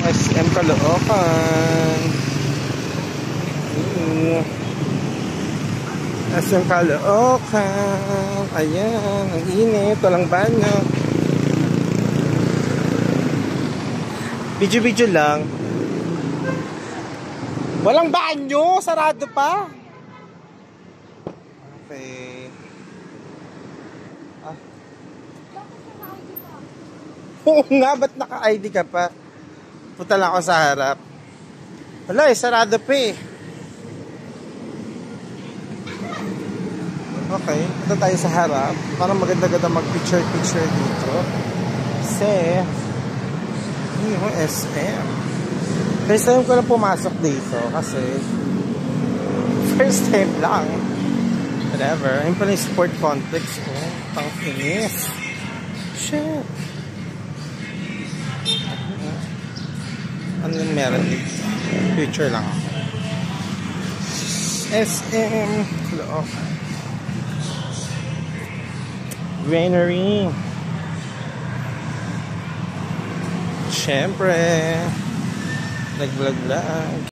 SM Caloocan. SM Caloocan. Ayan, ang init. Walang banyo. Video-video lang. Walang banyo! Sarado pa! Okay. Oo nga, ba't naka-ID ka pa? Punta lang ako sa harap. Wala sarado pa eh. Okay, punta tayo sa harap. Parang maganda-ganda mag-picture-picture dito. Kasi, yung SM. First time ko lang pumasok dito kasi first time lang. Whatever. Ayun pala yung sport complex ko. Pang-finish. Shit. Ano yung meron dito? Future lang ako. SM Caloocan. Greenery. Siyempre. Nag-vlog lang.